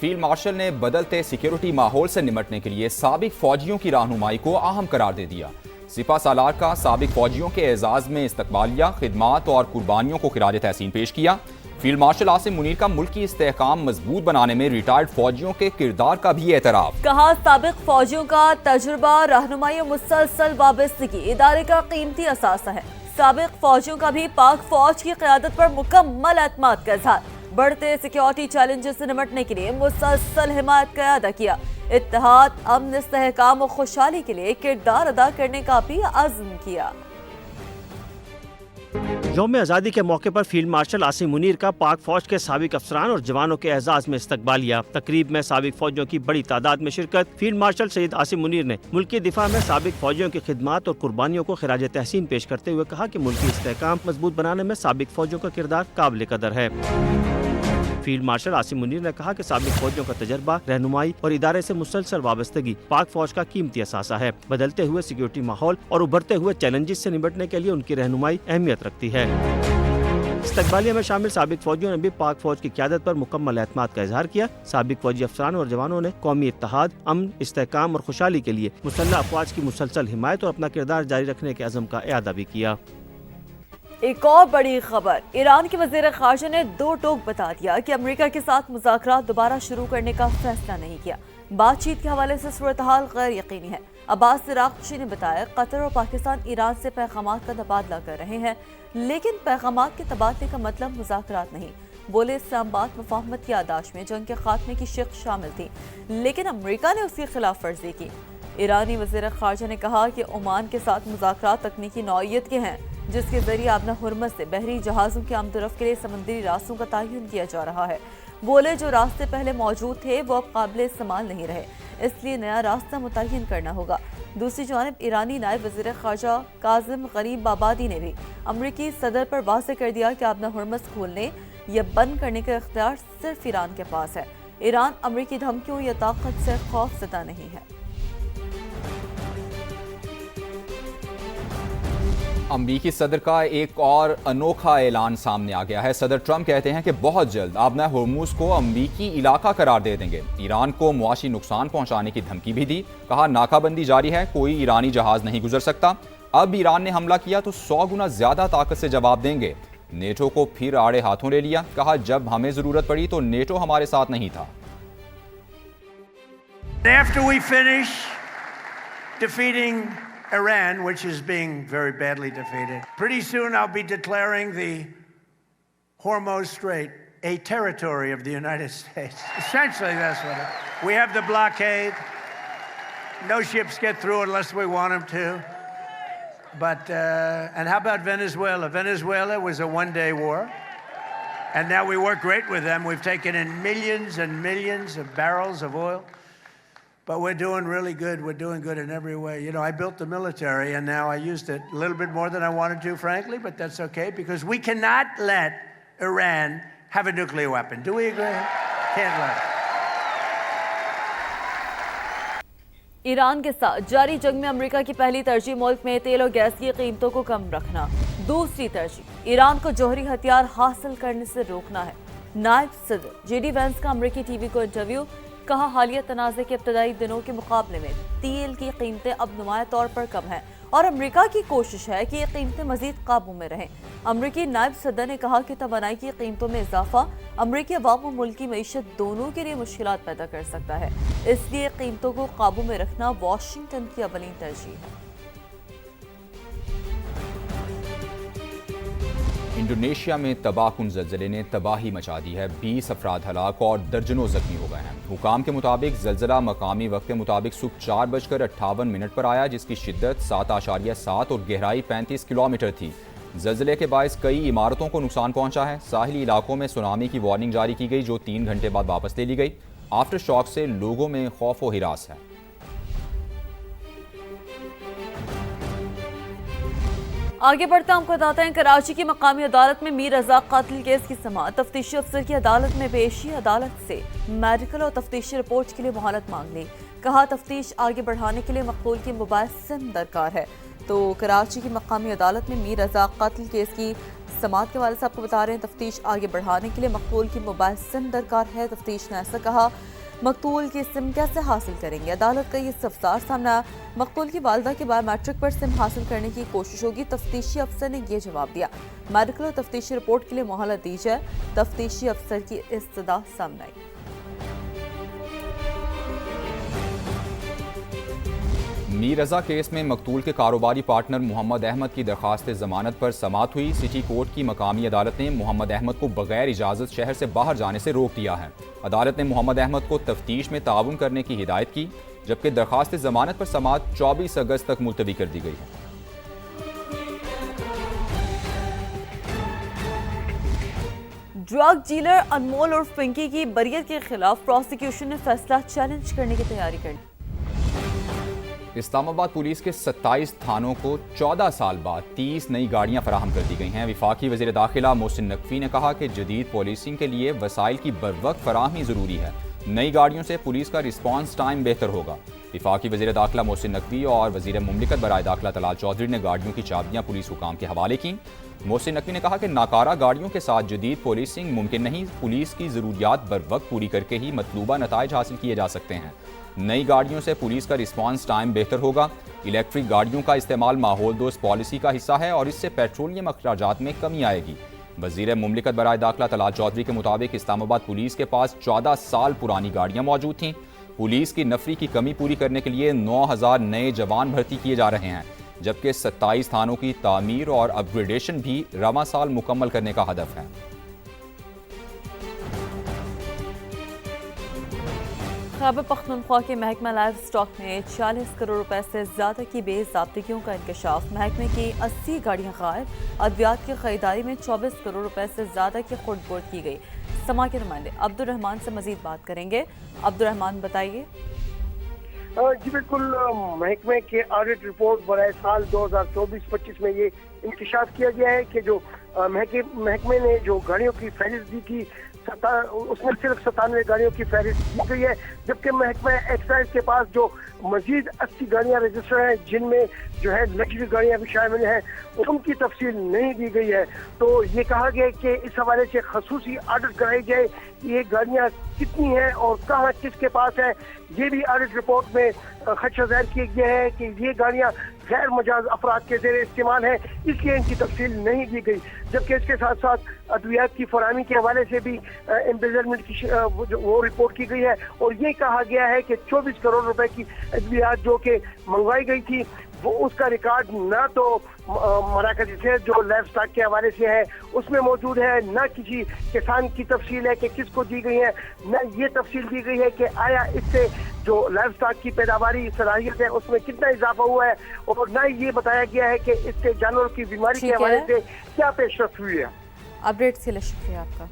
Field marshal نے بدلتے security ماحول سے نمٹنے کے لیے سابق فوجیوں کی رہنمائی کو اہم قرار دے دیا۔ سپہ سالار کا سابق فوجیوں کے اعزاز میں استقبالیہ، خدمات اور قربانیوں کو خراج تحسین پیش کیا۔ فیلڈ مارشل عاصم منیر کا ملکی استحکام مضبوط بنانے میں ریٹائرڈ فوجیوں کے کردار کا بھی اعتراف۔ کہا سابق فوجیوں کا تجربہ، رہنمائی اور مسلسل وابستگی ادارے کا قیمتی اثاثہ ہے۔ سابق فوجیوں کا بھی پاک فوج کی قیادت پر مکمل اعتماد کا اظہار۔ بڑھتے سیکیورٹی چیلنجز سے نمٹنے کے لیے مسلسل حمایت کا اعادہ کیا۔ اتحاد، امن، استحکام اور خوشحالی کے لیے کردار ادا کرنے کا بھی عزم کیا۔ یوم آزادی کے موقع پر فیلڈ مارشل عاصم منیر کا پاک فوج کے سابق افسران اور جوانوں کے اعزاز میں استقبالیہ۔ تقریب میں سابق فوجیوں کی بڑی تعداد میں شرکت۔ فیلڈ مارشل سید عاصم منیر نے ملکی دفاع میں سابق فوجیوں کی خدمات اور قربانیوں کو خراج تحسین پیش کرتے ہوئے کہا کہ ملکی استحکام مضبوط بنانے میں سابق فوجیوں کا کردار قابل قدر ہے۔ فیلڈ مارشل عاصم منیر نے کہا کہ سابق فوجیوں کا تجربہ، رہنمائی اور ادارے سے مسلسل وابستگی پاک فوج کا قیمتی اثاثہ ہے۔ بدلتے ہوئے سیکیورٹی ماحول اور ابھرتے ہوئے چیلنجز سے نمٹنے کے لیے ان کی رہنمائی اہمیت رکھتی ہے۔ استقبالیہ میں شامل سابق فوجیوں نے بھی پاک فوج کی قیادت پر مکمل اعتماد کا اظہار کیا۔ سابق فوجی افسران اور جوانوں نے قومی اتحاد، امن، استحکام اور خوشحالی کے لیے مسلح افواج کی مسلسل حمایت اور اپنا کردار جاری رکھنے کے عزم کا اعادہ بھی کیا۔ ایک اور بڑی خبر، ایران کے وزیر خارجہ نے دو ٹوک بتا دیا کہ امریکہ کے ساتھ مذاکرات دوبارہ شروع کرنے کا فیصلہ نہیں کیا۔ بات چیت کے حوالے سے صورتحال غیر یقینی ہے۔ عباس عراقچی نے بتایا قطر اور پاکستان ایران سے پیغامات کا تبادلہ کر رہے ہیں، لیکن پیغامات کے تبادلے کا مطلب مذاکرات نہیں۔ بولے اسلام آباد مفاہمت کی یادداشت میں جنگ کے خاتمے کی شق شامل تھی، لیکن امریکہ نے اس کی خلاف ورزی کی۔ ایرانی وزیر خارجہ نے کہا کہ عمان کے ساتھ مذاکرات تکنیکی نوعیت کے ہیں، جس کے ذریعے آبنہ ہرمز سے بحری جہازوں کی آمد و رفت کے لیے سمندری راستوں کا تعین کیا جا رہا ہے۔ بولے جو راستے پہلے موجود تھے وہ اب قابل استعمال نہیں رہے، اس لیے نیا راستہ متعین کرنا ہوگا۔ دوسری جانب ایرانی نائب وزیر خارجہ کاظم غریب آبادی نے بھی امریکی صدر پر واضح کر دیا کہ آبنہ ہرمز کھولنے یا بند کرنے کا اختیار صرف ایران کے پاس ہے۔ ایران امریکی دھمکیوں یا طاقت سے خوف زدہ نہیں ہے۔ امریکی صدر کا ایک اور انوکھا اعلان سامنے آ گیا ہے۔ صدر ٹرمپ کہتے ہیں کہ بہت جلد آبنہ ہرمز کو امریکی علاقہ قرار دے دیں گے۔ ایران کو معاشی نقصان پہنچانے کی دھمکی بھی دی۔ کہا ناکہ بندی جاری ہے، کوئی ایرانی جہاز نہیں گزر سکتا۔ اب ایران نے حملہ کیا تو 100 گنا زیادہ طاقت سے جواب دیں گے۔ نیٹو کو پھر آڑے ہاتھوں لے لیا۔ کہا جب ہمیں ضرورت پڑی تو نیٹو ہمارے ساتھ نہیں تھا۔ After we finish defeating Iran, which is being very badly defeated, pretty soon I'll be declaring the Hormuz Strait a territory of the United States. Essentially, that's what it is. We have the blockade. No ships get through unless we want them to. But, and how about Venezuela? Venezuela was a one-day war. And now we work great with them. We've taken in millions and millions of barrels of oil. But we're doing really good. We're doing good in every way. You know, I built the military, and now I used it a little bit more than I wanted to, frankly, but that's okay, because we cannot let Iran have a nuclear weapon. Do we agree? Can't let it. Iran کے ساتھ جاری جنگ میں امریکہ کی پہلی ترجیح ملک میں تیل اور گیس کی قیمتوں کو کم رکھنا۔ دوسری ترجیح ایران کو جوہری ہتھیار حاصل کرنے سے روکنا ہے۔ نائب صدر جے ڈی وینس کا امریکی ٹی وی کو انٹرویو۔ کہا حالیہ تنازع کے ابتدائی دنوں کے مقابلے میں تیل کی قیمتیں اب نمایاں طور پر کم ہیں اور امریکہ کی کوشش ہے کہ یہ قیمتیں مزید قابو میں رہیں۔ امریکی نائب صدر نے کہا کہ توانائی کی قیمتوں میں اضافہ امریکی عوام و ملکی معیشت دونوں کے لیے مشکلات پیدا کر سکتا ہے، اس لیے قیمتوں کو قابو میں رکھنا واشنگٹن کی اولین ترجیح ہے۔ انڈونیشیا میں تباہ کن زلزلے نے تباہی مچا دی ہے۔ 20 افراد ہلاک اور درجنوں زخمی ہو گئے ہیں۔ حکام کے مطابق زلزلہ مقامی وقت کے مطابق صبح 4:58 پر آیا، جس کی شدت 7.7 اور گہرائی 35 کلومیٹر تھی۔ زلزلے کے باعث کئی عمارتوں کو نقصان پہنچا ہے۔ ساحلی علاقوں میں سونامی کی وارننگ جاری کی گئی، جو 3 گھنٹے بعد واپس لے لی گئی۔ آفٹر شاک سے لوگوں میں خوف و ہراس ہے۔ آگے بڑھتے ہم کو بتاتے ہیں کراچی کی مقامی عدالت میں میر رزاق قاتل کیس کی سماعت۔ تفتیشی افسر کی عدالت میں پیشی، عدالت سے میڈیکل اور تفتیشی رپورٹ کے لیے مہلت مانگ لی۔ کہا تفتیش آگے بڑھانے کے لیے مقتول کی موبائل سم درکار ہے۔ تو کراچی کی مقامی عدالت میں میر رزاق قاتل کیس کی سماعت کے والد صاحب کو بتا رہے ہیں تفتیش آگے بڑھانے کے لیے مقتول کی موبائل سم درکار ہے. تفتیش نے ایسا کہا. مقتول کی سم کیسے حاصل کریں گے؟ عدالت کا یہ استفسار سامنے آیا. مقتول کی والدہ کی بایو میٹرک پر سم حاصل کرنے کی کوشش ہوگی. تفتیشی افسر نے یہ جواب دیا. میڈیکل اور تفتیشی رپورٹ کے لیے مہلت دی جائے. تفتیشی افسر کی استدعا سامنے آئی. میر رضا کیس میں مقتول کے کاروباری پارٹنر محمد احمد کی درخواست ضمانت پر سماعت ہوئی. سٹی کورٹ کی مقامی عدالت نے محمد احمد کو بغیر اجازت شہر سے باہر جانے سے روک دیا ہے. عدالت نے محمد احمد کو تفتیش میں تعاون کرنے کی ہدایت کی، جبکہ درخواست ضمانت پر سماعت 24 اگست تک ملتوی کر دی گئی ہے. ڈرگ ڈیلر انمول اور پنکی کی بریت کے خلاف پروسیکیوشن نے فیصلہ چیلنج کرنے کی تیاری کر لی. اسلام آباد پولیس کے 27 تھانوں کو 14 سال بعد 30 نئی گاڑیاں فراہم کر دی گئی ہیں. وفاقی وزیر داخلہ محسن نقوی نے کہا کہ جدید پولیسنگ کے لیے وسائل کی بروقت فراہمی ضروری ہے. نئی گاڑیوں سے پولیس کا رسپانس ٹائم بہتر ہوگا. وفاقی وزیر داخلہ محسن نقوی اور وزیر مملکت برائے داخلہ طلال چودھری نے گاڑیوں کی چابیاں پولیس حکام کے حوالے کیں. محسن نقوی نے کہا کہ ناکارہ گاڑیوں کے ساتھ جدید پولیسنگ ممکن نہیں. پولیس کی ضروریات بروقت پوری کر کے ہی مطلوبہ نتائج حاصل کیے جا سکتے ہیں. نئی گاڑیوں سے پولیس کا رسپانس ٹائم بہتر ہوگا. الیکٹرک گاڑیوں کا استعمال ماحول دوست پالیسی کا حصہ ہے اور اس سے پیٹرولیم اخراجات میں کمی آئے گی. وزیر مملکت برائے داخلہ طلال چودھری کے مطابق اسلام آباد پولیس کے پاس 14 سال پرانی گاڑیاں موجود تھیں. پولیس کی نفری کی کمی پوری کرنے کے لیے 9000 نئے جوان بھرتی کیے جا رہے ہیں، جبکہ 27 تھانوں کی تعمیر اور اپ گریڈیشن بھی رواں سال مکمل کرنے کا ہدف ہے. خیبر پختونخوا کے محکمہ لائف سٹاک میں 40 کروڑ روپے سے زیادہ کی بے ضابطگیوں کا انکشاف. محکمے کی 80 گاڑیاں غائب. ادویات کی خریداری میں 24 کروڑ روپے سے زیادہ کی خرد برد کی گئی. سما کے نمائندے عبدالرحمان سے مزید بات کریں گے. عبدالرحمان بتائیے. جی بالکل، محکمے کے آڈٹ رپورٹ برائے سال 2024-25 میں یہ انکشاف کیا گیا ہے کہ جو محکمے نے جو گاڑیوں کی فہرست دی تھی اس میں صرف 97 گاڑیوں کی فہرست دی گئی ہے، جبکہ محکمہ ایکسائز کے پاس جو مزید 80 گاڑیاں رجسٹر ہیں جن میں جو ہے لگژری گاڑیاں بھی شامل ہیں، ان کی تفصیل نہیں دی گئی ہے. تو یہ کہا گیا کہ اس حوالے سے خصوصی آڈٹ کرائی جائے کہ یہ گاڑیاں کتنی ہیں اور کہاں کس کے پاس ہے. یہ بھی آڈٹ رپورٹ میں خدشہ ظاہر کیا گیا ہے کہ یہ گاڑیاں غیر مجاز افراد کے زیر استعمال ہیں، اس لیے ان کی تفصیل نہیں دی گئی. جبکہ اس کے ساتھ ساتھ ادویات کی فراہمی کے حوالے سے بھی امبیزلمنٹ کی وہ رپورٹ کی گئی ہے اور یہ کہا گیا ہے کہ 24 کروڑ روپے کی ادویات جو کہ منگوائی گئی تھی وہ اس کا ریکارڈ نہ تو مراکز سے جو لائف سٹاک کے حوالے سے ہے اس میں موجود ہے، نہ کسی کسان کی تفصیل ہے کہ کس کو دی گئی ہے، نہ یہ تفصیل دی گئی ہے کہ آیا اس سے جو لائف سٹاک کی پیداواری صلاحیت ہے اس میں کتنا اضافہ ہوا ہے، اور نہ یہ بتایا گیا ہے کہ اس سے جانوروں کی بیماری کے حوالے سے کیا پیش رفت ہوئی ہے. اپڈیٹ کے لیے شکریہ آپ کا.